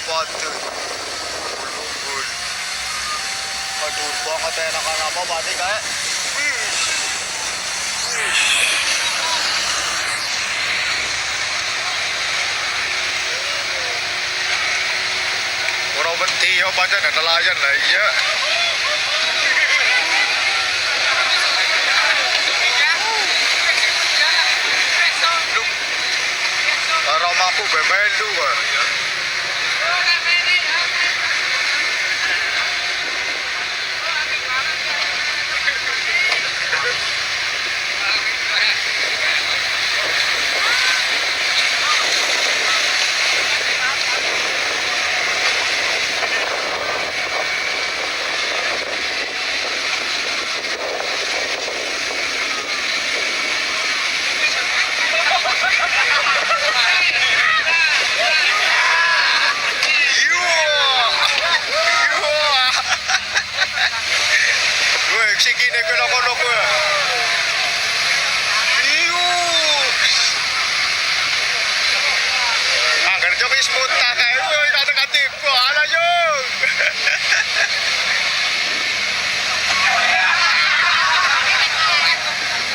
apa tuh? Ulungun. Aduh, banget enakan apa berarti kayak. Orang beti ya pacar ada nelayan lah iya. Rumahku bebelu kan. Sige na ko na ko. Ang ganito ko smooth ta kayo. Katakatip ko. Ala yung.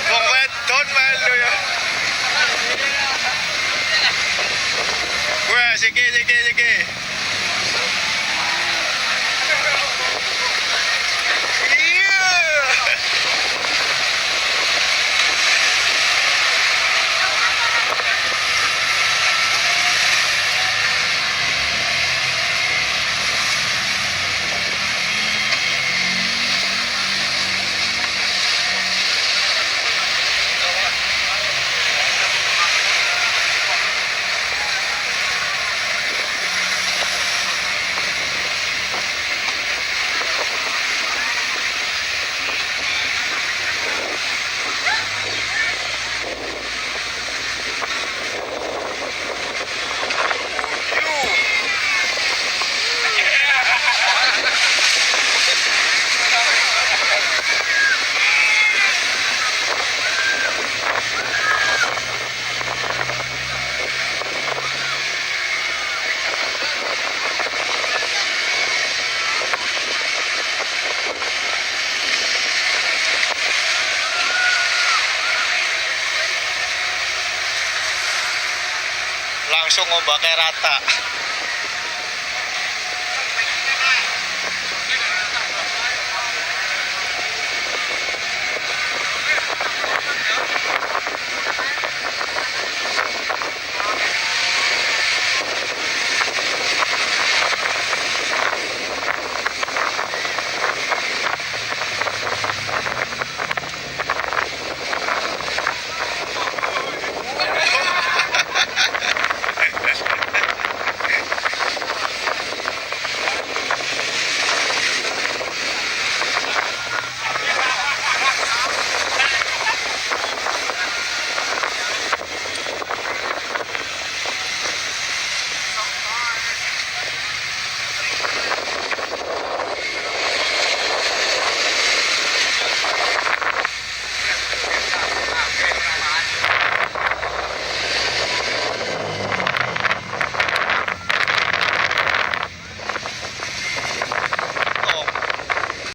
Bongwet don malo ya. Wah, sige. Langsung ngombaknya rata.